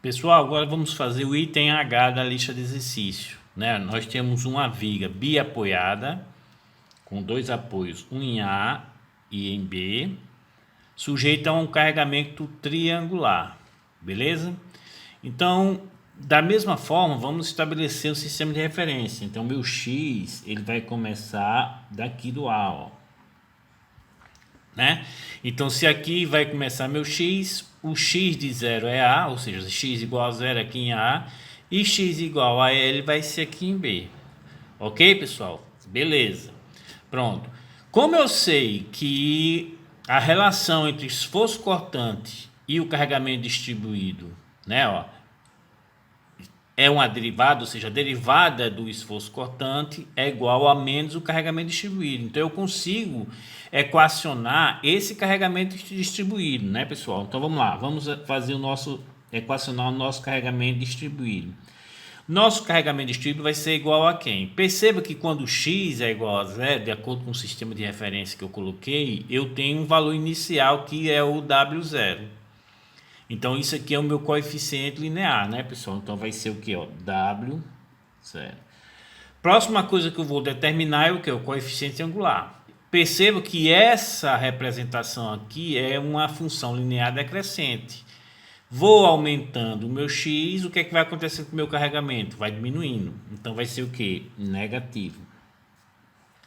Pessoal, agora vamos fazer o item H da lista de exercício, né? Nós temos uma viga biapoiada com dois apoios, um em A e em B, sujeita a um carregamento triangular, beleza? Então, da mesma forma, vamos estabelecer o sistema de referência. Então, meu X, ele vai começar daqui do A, ó, né? Então, se aqui vai começar meu X, o X de 0 é A, ou seja, X igual a 0 aqui em A, e X igual a L vai ser aqui em B. Ok, pessoal? Beleza. Pronto. Como eu sei que a relação entre esforço cortante e o carregamento distribuído, né, ó, é uma derivada, ou seja, a derivada do esforço cortante é igual a menos o carregamento distribuído. Então eu consigo equacionar esse carregamento distribuído, né, pessoal? Então vamos lá, vamos fazer equacionar o nosso carregamento distribuído. Nosso carregamento distribuído vai ser igual a quem? Perceba que quando x é igual a zero, de acordo com o sistema de referência que eu coloquei, eu tenho um valor inicial que é o W0. Então isso aqui é o meu coeficiente linear, né, pessoal? Então vai ser o que, ó? W0. Próxima coisa que eu vou determinar é o que? O coeficiente angular. Perceba que essa representação aqui é uma função linear decrescente. Vou aumentando o meu x, o que é que vai acontecer com o meu carregamento? Vai diminuindo. Então vai ser o que? Negativo.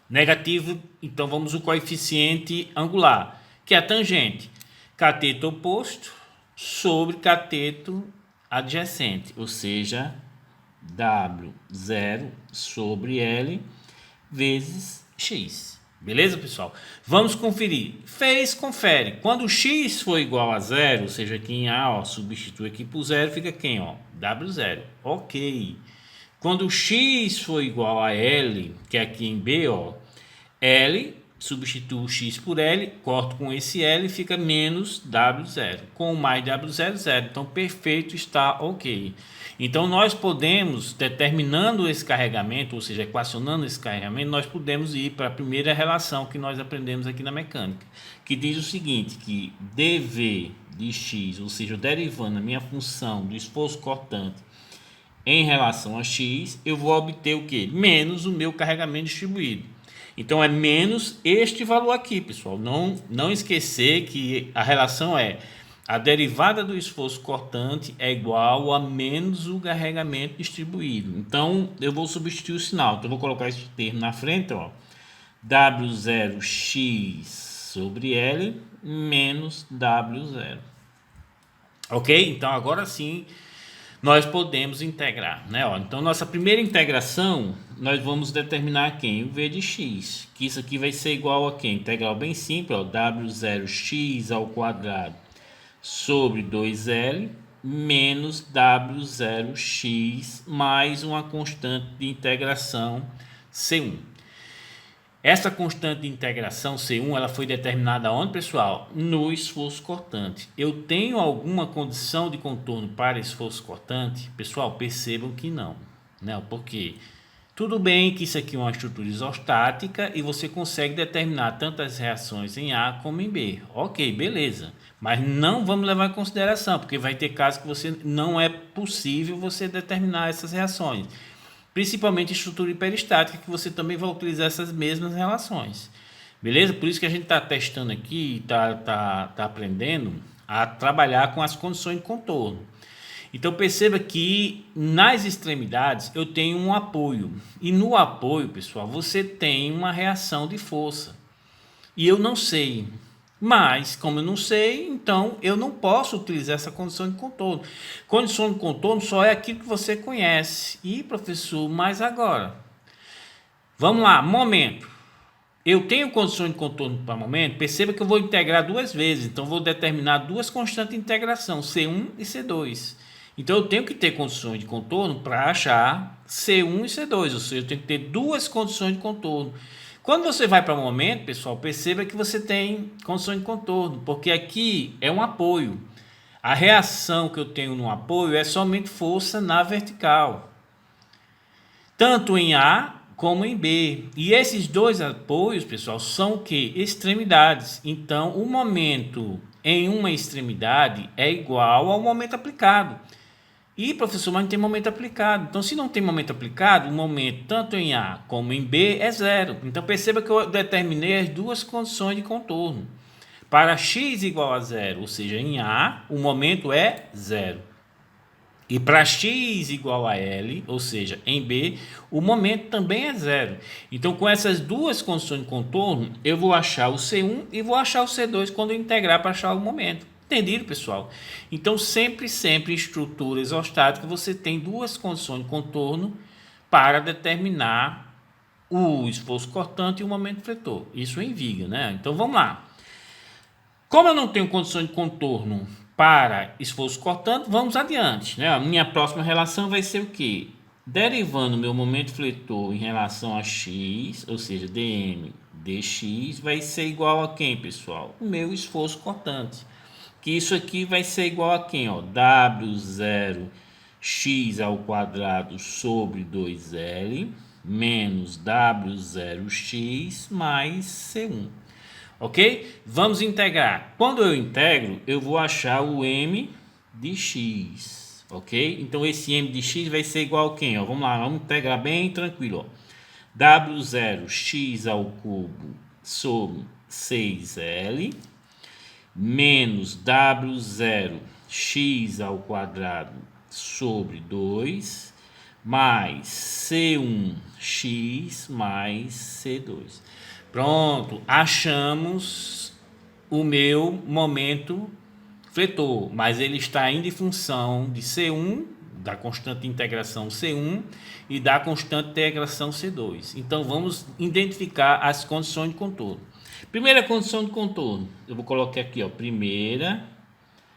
Negativo, então vamos o coeficiente angular, que é a tangente. Cateto oposto sobre cateto adjacente, ou seja, W0 sobre L vezes X. Beleza, pessoal? Vamos conferir. Fez, confere. Quando x for igual a zero, ou seja, aqui em A, ó, substitui aqui por zero, fica quem? Ó, W0. Ok. Quando x for igual a L, que é aqui em B, ó, L, substituo x por L, corto com esse L, fica menos W0. Com mais W0, zero. Então, perfeito, está ok. Então, nós podemos, determinando esse carregamento, ou seja, equacionando esse carregamento, nós podemos ir para a primeira relação que nós aprendemos aqui na mecânica, que diz o seguinte, que dv de x, ou seja, derivando a minha função do esforço cortante em relação a x, eu vou obter o quê? Menos o meu carregamento distribuído. Então, é menos este valor aqui, pessoal. Não esquecer que a relação é a derivada do esforço cortante é igual a menos o carregamento distribuído. Então, eu vou substituir o sinal. Então, eu vou colocar esse termo na frente, ó. W0x sobre L menos W0. Ok? Então, agora sim, nós podemos integrar, né? Ó, então, nossa primeira integração, nós vamos determinar quem? O v de x, que isso aqui vai ser igual a quem? Integral bem simples, ó, W0x ao quadrado sobre 2L menos W0x mais uma constante de integração C1. Essa constante de integração C1, ela foi determinada onde, pessoal? No esforço cortante. Eu tenho alguma condição de contorno para esforço cortante? Pessoal, percebam que não, né? Por quê? Tudo bem que isso aqui é uma estrutura isostática e você consegue determinar tantas reações em A como em B. Ok, beleza. Mas não vamos levar em consideração, porque vai ter casos que você não é possível você determinar essas reações. Principalmente estrutura hiperestática, que você também vai utilizar essas mesmas relações. Beleza? Por isso que a gente está testando aqui, está aprendendo a trabalhar com as condições de contorno. Então perceba que nas extremidades eu tenho um apoio. E no apoio, pessoal, você tem uma reação de força. E eu não sei. Mas, como eu não sei, então eu não posso utilizar essa condição de contorno. Condição de contorno só é aquilo que você conhece. E, professor, mas agora? Vamos lá, momento. Eu tenho condições de contorno para momento. Perceba que eu vou integrar duas vezes. Então, vou determinar duas constantes de integração, C1 e C2. Então, eu tenho que ter condições de contorno para achar C1 e C2. Ou seja, eu tenho que ter duas condições de contorno. Quando você vai para o momento, pessoal, perceba que você tem condições de contorno, porque aqui é um apoio. A reação que eu tenho no apoio é somente força na vertical, tanto em A como em B. E esses dois apoios, pessoal, são o que? Extremidades. Então, o momento em uma extremidade é igual ao momento aplicado. E, professor, mas não tem momento aplicado. Então, se não tem momento aplicado, o momento tanto em A como em B é zero. Então, perceba que eu determinei as duas condições de contorno. Para x igual a zero, ou seja, em A, o momento é zero. E para x igual a L, ou seja, em B, o momento também é zero. Então, com essas duas condições de contorno, eu vou achar o C1 e vou achar o C2 quando eu integrar para achar o momento. Entendido, pessoal? Então, sempre em estrutura isostática, você tem duas condições de contorno para determinar o esforço cortante e o momento fletor. Isso em viga, né? Então, vamos lá. Como eu não tenho condições de contorno para esforço cortante, vamos adiante, né? A minha próxima relação vai ser o quê? Derivando meu momento fletor em relação a x, ou seja, dm dx, vai ser igual a quem, pessoal? O meu esforço cortante. Que isso aqui vai ser igual a quem? Ó? W0 x ao quadrado sobre 2L menos W0x mais C1. Ok? Vamos integrar. Quando eu integro, eu vou achar o m de x. Ok? Então, esse m de x vai ser igual a quem? Ó? Vamos lá, vamos integrar bem tranquilo. Ó. W0 x ao cubo sobre 6L menos W0 x ao quadrado sobre 2 mais C1x mais C2. Pronto, achamos o meu momento fletor, mas ele está ainda em função de C1, da constante de integração C1 e da constante de integração C2. Então vamos identificar as condições de contorno. Primeira condição de contorno, eu vou colocar aqui, ó, primeira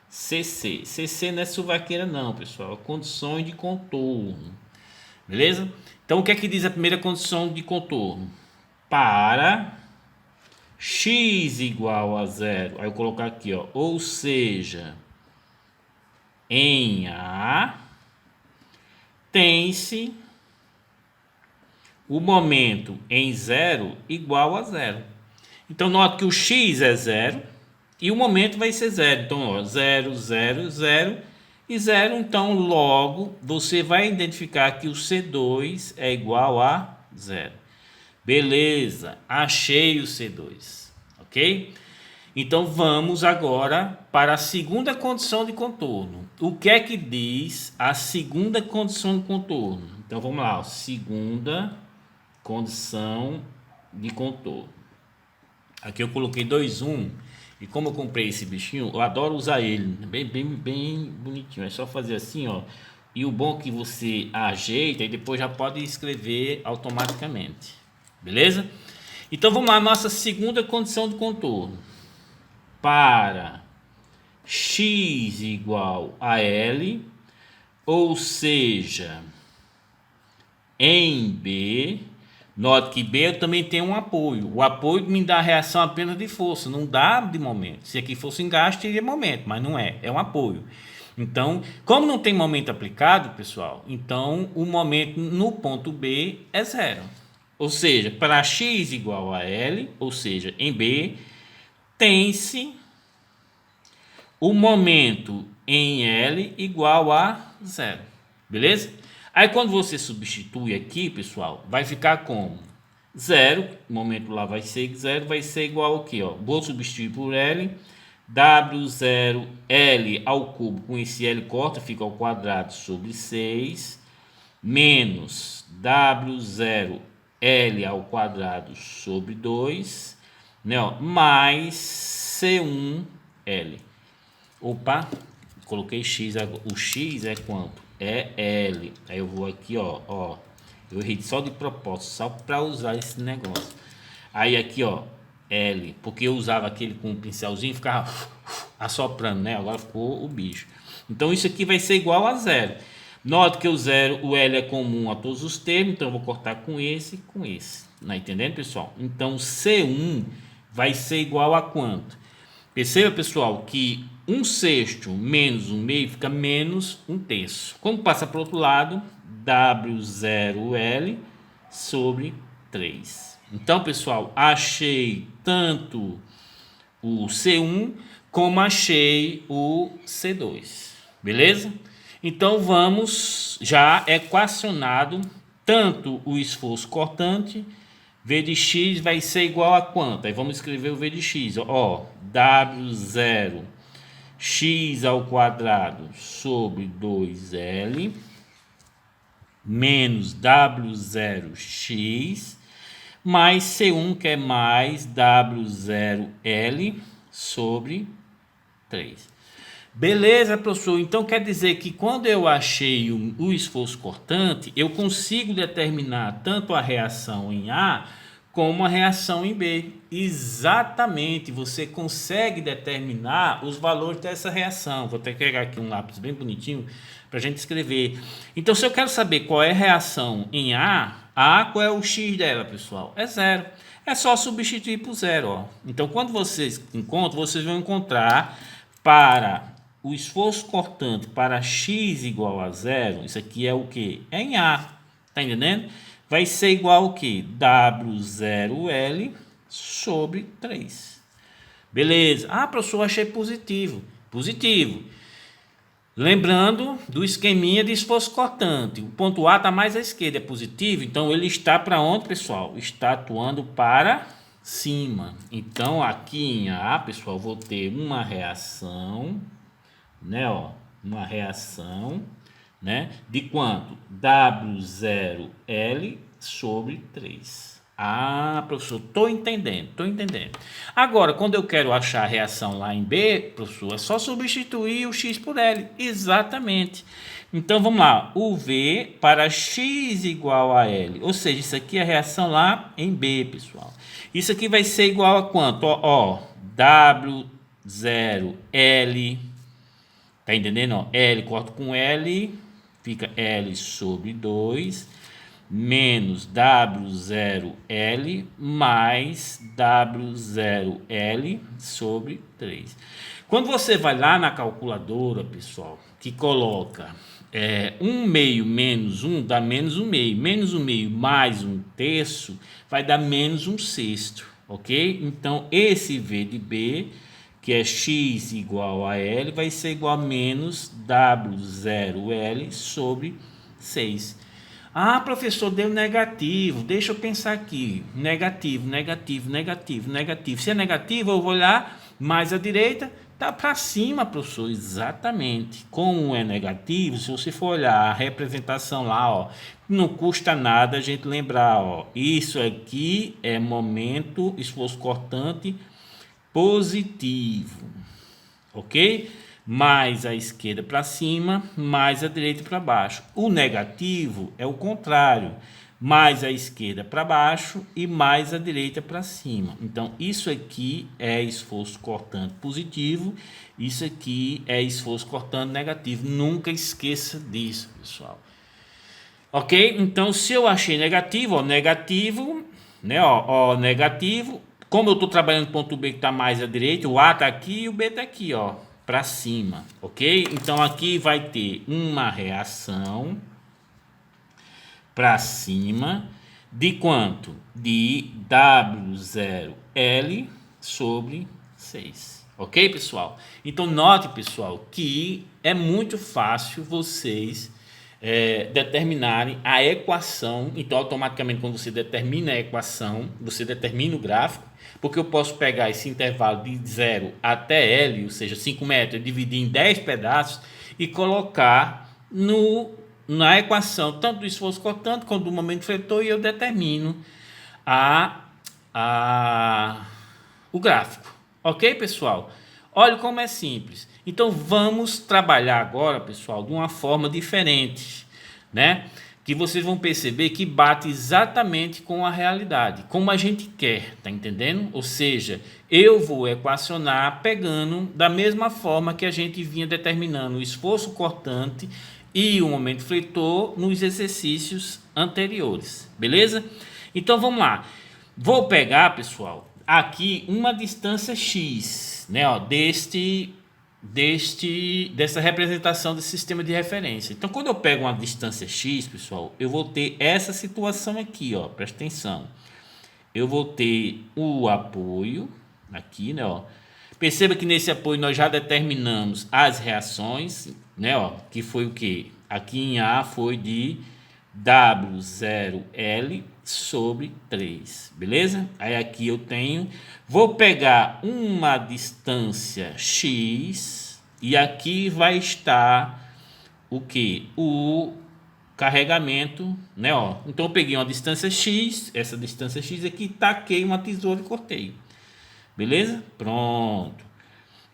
CC. CC não é suvaqueira não, pessoal, condições de contorno. Beleza? Então o que é que diz a primeira condição de contorno? Para x igual a zero, aí eu colocar aqui, ó, ou seja, em A tem-se o momento em zero igual a zero. Então, note que o x é zero e o momento vai ser zero. Então, ó, 0, 0, 0 e 0. Então, logo, você vai identificar que o C2 é igual a zero. Beleza, achei o C2, ok? Então, vamos agora para a segunda condição de contorno. O que é que diz a segunda condição de contorno? Então, vamos lá, ó, segunda condição de contorno. Aqui eu coloquei 2,1 e como eu comprei esse bichinho, eu adoro usar ele, bem bonitinho. É só fazer assim, ó. E o bom é que você ajeita e depois já pode escrever automaticamente. Beleza? Então vamos lá, nossa segunda condição de contorno. Para x igual a L, ou seja, em B. Note que B eu também tem um apoio. O apoio me dá a reação apenas de força, não dá de momento. Se aqui fosse engaste, teria momento, mas não é. É um apoio. Então, como não tem momento aplicado, pessoal, então o momento no ponto B é zero. Ou seja, para x igual a L, ou seja, em B, tem-se o momento em L igual a zero. Beleza? Aí quando você substitui aqui, pessoal, vai ficar como? Zero, o momento lá vai ser zero, vai ser igual ao quê? Ó? Vou substituir por L, W0 L ao cubo, com esse L corta, fica ao quadrado sobre 6, menos W0 L ao quadrado sobre 2, né, ó, mais C1L. Opa, coloquei X, o X é quanto? É L. Aí eu vou aqui, ó, eu errei só de propósito, só para usar esse negócio. Aí aqui, ó, L, porque eu usava aquele com um pincelzinho, ficava assoprando, né? Agora ficou o bicho. Então isso aqui vai ser igual a zero. Note que o L é comum a todos os termos, então eu vou cortar com esse e com esse. Não tá entendendo, pessoal? Então C1 vai ser igual a quanto? Perceba, pessoal, que 1/6 menos 1/2 fica menos 1/3. Quando passa para o outro lado, W0L sobre 3. Então, pessoal, achei tanto o C1 como achei o C2. Beleza? Então vamos já equacionado tanto o esforço cortante, V de x vai ser igual a quanto? Aí vamos escrever o V de x, ó, W0 x ao quadrado sobre 2L menos W0x mais C1 que é mais W0L sobre 3. Beleza, professor? Então quer dizer que quando eu achei o esforço cortante, eu consigo determinar tanto a reação em A como a reação em B. Exatamente, você consegue determinar os valores dessa reação. Vou até pegar aqui um lápis bem bonitinho para a gente escrever. Então, se eu quero saber qual é a reação em A, qual é o X dela, pessoal? É zero. É só substituir por zero. Ó. Então, quando vocês encontram, vocês vão encontrar para o esforço cortante para x igual a zero, isso aqui é o que? É em A, tá entendendo? Vai ser igual ao que? W0L sobre 3. Beleza. Ah, professor, achei positivo. Positivo. Lembrando do esqueminha de esforço cortante. O ponto A está mais à esquerda, é positivo. Então, ele está para onde, pessoal? Está atuando para cima. Então, aqui em A, pessoal, vou ter uma reação, né, ó, uma reação, né, de quanto? W0L sobre 3. Ah, professor, tô entendendo. Agora, quando eu quero achar a reação lá em B, professor, é só substituir o X por L. Exatamente. Então, vamos lá. O V para X igual a L. Ou seja, isso aqui é a reação lá em B, pessoal. Isso aqui vai ser igual a quanto? Ó, W0L. Tá entendendo? Ó, L corto com L, fica L sobre 2, menos W0L mais W0L sobre 3. Quando você vai lá na calculadora, pessoal, que coloca 1 meio menos 1 dá menos 1 meio, menos 1 meio mais 1 terço vai dar menos 1 sexto, ok? Então, esse V de B, que é x igual a L, vai ser igual a menos W0L sobre 6. Ah, professor, deu negativo. Deixa eu pensar aqui. Negativo. Se é negativo, eu vou olhar mais à direita, tá para cima, professor. Exatamente. Como é negativo, se você for olhar a representação lá, ó, não custa nada a gente lembrar, ó. Isso aqui é momento, esforço cortante positivo, ok? Mais a esquerda para cima, mais a direita para baixo. O negativo é o contrário, mais a esquerda para baixo e mais a direita para cima. Então, isso aqui é esforço cortante positivo, isso aqui é esforço cortante negativo. Nunca esqueça disso, pessoal. Ok? Então, se eu achei negativo, ó, negativo, né? Ó, negativo. Como eu estou trabalhando ponto B que está mais à direita, o A está aqui e o B está aqui, ó, para cima, ok? Então aqui vai ter uma reação para cima de quanto? De W0L sobre 6, ok, pessoal? Então note, pessoal, que é muito fácil vocês determinarem a equação. Então automaticamente quando você determina a equação, você determina o gráfico, porque eu posso pegar esse intervalo de 0 até L, ou seja, 5 metros, dividir em 10 pedaços e colocar na equação tanto do esforço cortante quanto do momento fletor, e eu determino o gráfico. Ok, pessoal? Olha como é simples. Então vamos trabalhar agora, pessoal, de uma forma diferente, né? Que vocês vão perceber que bate exatamente com a realidade, como a gente quer, tá entendendo? Ou seja, eu vou equacionar pegando da mesma forma que a gente vinha determinando o esforço cortante e o momento fletor nos exercícios anteriores, beleza? Então vamos lá. Vou pegar, pessoal, aqui uma distância x, né, ó, dessa representação desse sistema de referência. Então, quando eu pego uma distância x, pessoal, eu vou ter essa situação aqui, ó, presta atenção. Eu vou ter o apoio aqui, né, ó, Perceba que nesse apoio nós já determinamos as reações, né? Ó, que foi o que? Aqui em A foi de W0L sobre 3, beleza? Aí aqui eu tenho, vou pegar uma distância X e aqui vai estar o que? O carregamento, né? Ó. Então eu peguei uma distância X, essa distância X aqui, taquei uma tesoura e cortei. Beleza? Pronto.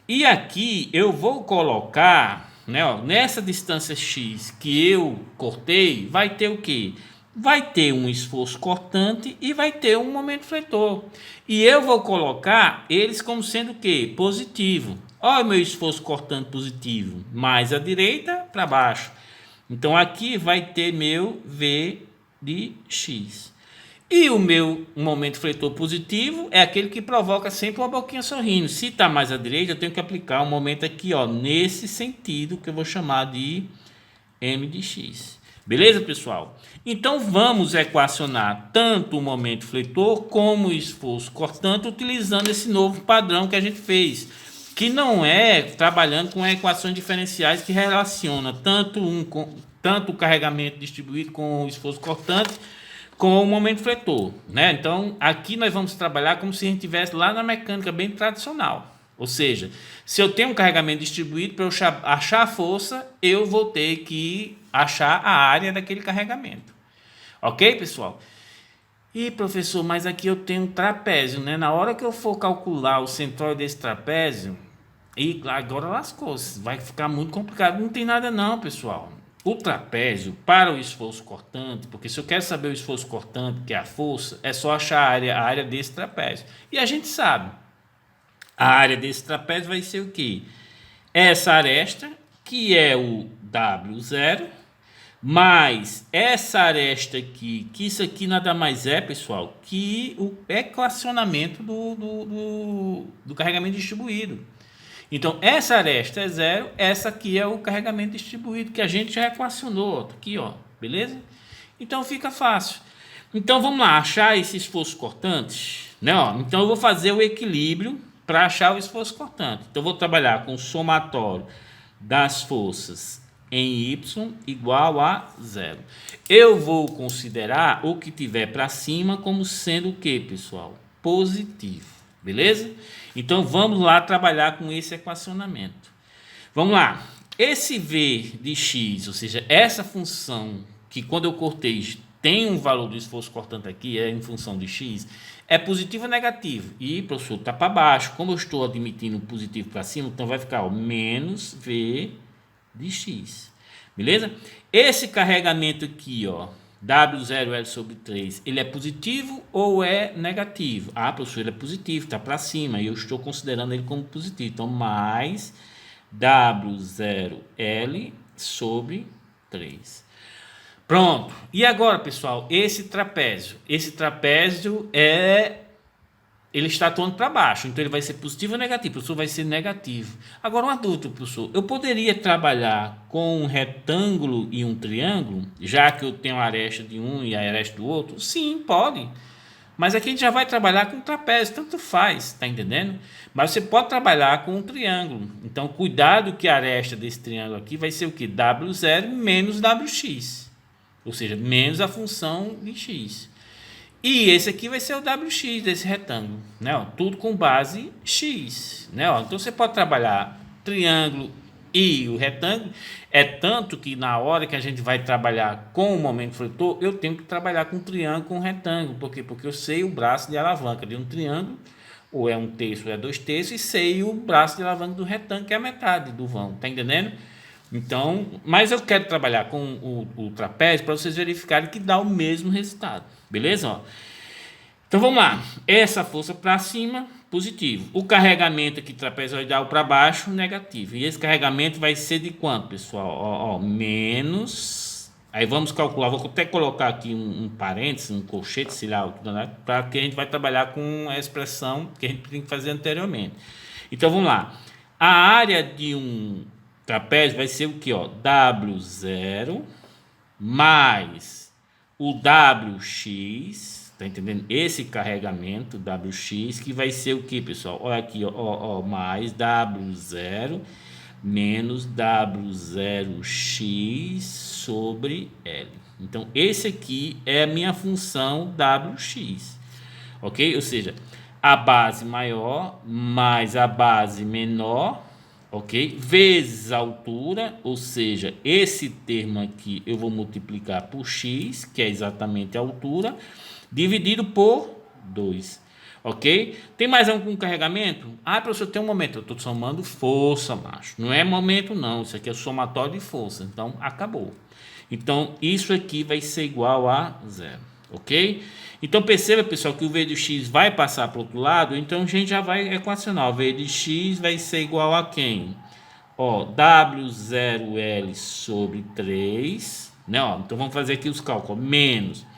E aqui eu vou colocar, né, ó, nessa distância X que eu cortei, vai ter o quê? Vai ter um esforço cortante e vai ter um momento fletor. E eu vou colocar eles como sendo o quê? Positivo. Olha o meu esforço cortante positivo, mais à direita para baixo. Então aqui vai ter meu V de X. E o meu momento fletor positivo é aquele que provoca sempre uma boquinha sorrindo. Se está mais à direita, eu tenho que aplicar um momento aqui, ó, nesse sentido, que eu vou chamar de M de X. Beleza, pessoal? Então, vamos equacionar tanto o momento fletor como o esforço cortante, utilizando esse novo padrão que a gente fez, que não é trabalhando com equações diferenciais que relaciona tanto o carregamento distribuído com o esforço cortante, com o momento fletor, né? Então, aqui nós vamos trabalhar como se a gente estivesse lá na mecânica bem tradicional. Ou seja, se eu tenho um carregamento distribuído, para eu achar a força, eu vou ter que achar a área daquele carregamento. Ok, pessoal? E, professor, mas aqui eu tenho um trapézio, né? Na hora que eu for calcular o centroide desse trapézio, e agora lascou, vai ficar muito complicado. Não tem nada não, pessoal. O trapézio, para o esforço cortante, porque se eu quero saber o esforço cortante, que é a força, é só achar a área desse trapézio. E a gente sabe, a área desse trapézio vai ser o quê? Essa aresta, que é o W0, mais essa aresta aqui, que isso aqui nada mais é, pessoal, que o equacionamento do carregamento distribuído. Então, essa aresta é 0, essa aqui é o carregamento distribuído, que a gente já equacionou, aqui, ó, beleza? Então, fica fácil. Então, vamos lá, achar esse esforço cortante, né? Ó, então, eu vou fazer o equilíbrio para achar o esforço cortante. Então, eu vou trabalhar com o somatório das forças em Y igual a 0. Eu vou considerar o que tiver para cima como sendo o que, pessoal? Positivo, beleza? Então, vamos lá trabalhar com esse equacionamento. Vamos lá. Esse V de x, ou seja, essa função que quando eu cortei tem um valor do esforço cortante aqui, é em função de x, é positivo ou negativo? E, professor, está para baixo. Como eu estou admitindo positivo para cima, então vai ficar ó, menos V de x. Beleza? Esse carregamento aqui, ó, W0L sobre 3, ele é positivo ou é negativo? Ah, professor, ele é positivo, está para cima, e eu estou considerando ele como positivo. Então, mais W0L sobre 3. Pronto. E agora, pessoal, esse trapézio ele está atuando para baixo, então ele vai ser positivo ou negativo? O professor vai ser negativo. Agora, uma dúvida, professor. Eu poderia trabalhar com um retângulo e um triângulo, já que eu tenho a aresta de um e a aresta do outro? Sim, pode. Mas aqui a gente já vai trabalhar com trapézio, tanto faz, tá entendendo? Mas você pode trabalhar com um triângulo. Então, cuidado que a aresta desse triângulo aqui vai ser o que? W0 menos WX. Ou seja, menos a função de x. E esse aqui vai ser o WX desse retângulo, né? Ó, tudo com base x, né? Ó, então você pode trabalhar triângulo e o retângulo. É tanto que na hora que a gente vai trabalhar com o momento fletor, eu tenho que trabalhar com triângulo com retângulo. Por quê? Porque eu sei o braço de alavanca de um triângulo, ou é 1/3 ou é 2/3, e sei o braço de alavanca do retângulo, que é a metade do vão. Tá entendendo? Então, mas eu quero trabalhar com o trapézio para vocês verificarem que dá o mesmo resultado. Beleza? Ó. Então, vamos lá. Essa força para cima, positivo. O carregamento aqui trapezoidal para baixo, negativo. E esse carregamento vai ser de quanto, pessoal? Ó, menos... Aí vamos calcular, vou até colocar aqui um parênteses, um colchete, sei lá, para que a gente vai trabalhar com a expressão que a gente tem que fazer anteriormente. Então, vamos lá. A área de um trapézio vai ser o que? W0 mais o WX, Tá entendendo? Esse carregamento WX que vai ser o que, pessoal? Olha aqui, ó, mais W0 menos W0x sobre L. Então, esse aqui é a minha função WX, ok? Ou seja, a base maior mais a base menor, ok? Vezes a altura, ou seja, esse termo aqui eu vou multiplicar por x, que é exatamente a altura, dividido por 2. Ok? Tem mais algum carregamento? Ah, professor, tem um momento. Eu estou somando força, macho. Não é momento, não. Isso aqui é somatório de força. Então, acabou. Então, isso aqui vai ser igual a 0. Ok? Então, perceba, pessoal, que o V de x vai passar para o outro lado. Então, a gente já vai equacionar. O V de x vai ser igual a quem? Ó, W0L sobre 3. Né? Ó, então, vamos fazer aqui os cálculos. Menos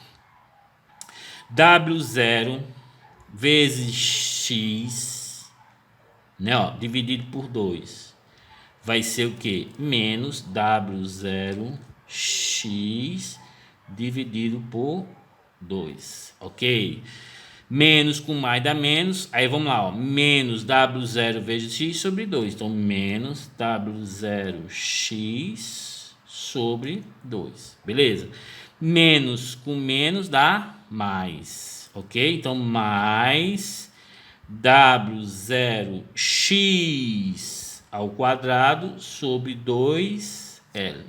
W0 vezes x, né, ó, dividido por 2, vai ser o que? Menos W0x dividido por 2, ok? Menos com mais dá menos, aí vamos lá, ó, menos W0 vezes x sobre 2, então menos W0x sobre 2, beleza? Menos com menos dá mais. Ok? Então, mais W0x ao quadrado sobre 2L.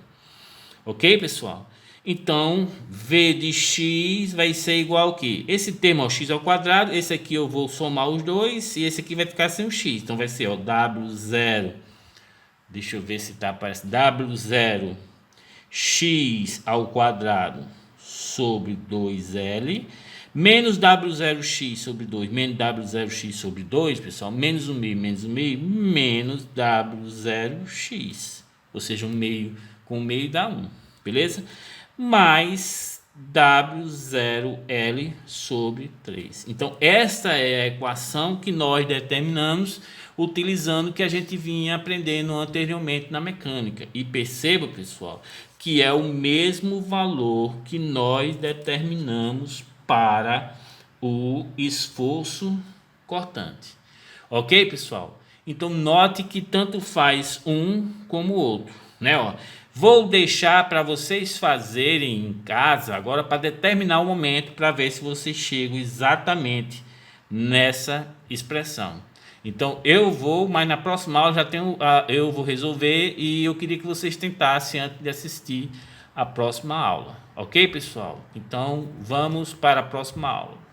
Ok, pessoal? Então, V de x vai ser igual ao quê? Esse termo é o x ao quadrado, esse aqui eu vou somar os dois, e esse aqui vai ficar sem o x. Então, vai ser, ó, W0, deixa eu ver se tá aparecendo, W0x ao quadrado sobre 2L, menos W0x sobre 2, menos W0x sobre 2, pessoal, menos 1 meio, menos W0x. Ou seja, 1 meio com 1 meio dá 1, beleza? Mais W0L sobre 3. Então, esta é a equação que nós determinamos utilizando o que a gente vinha aprendendo anteriormente na mecânica. E perceba, pessoal, que é o mesmo valor que nós determinamos para o esforço cortante. Ok, pessoal? Então, note que tanto faz um como o outro, né? Ó, vou deixar para vocês fazerem em casa agora para determinar o momento para ver se vocês chegam exatamente nessa expressão. Então, eu vou, mas na próxima aula já tenho, eu vou resolver e eu queria que vocês tentassem antes de assistir a próxima aula. Ok, pessoal? Então, vamos para a próxima aula.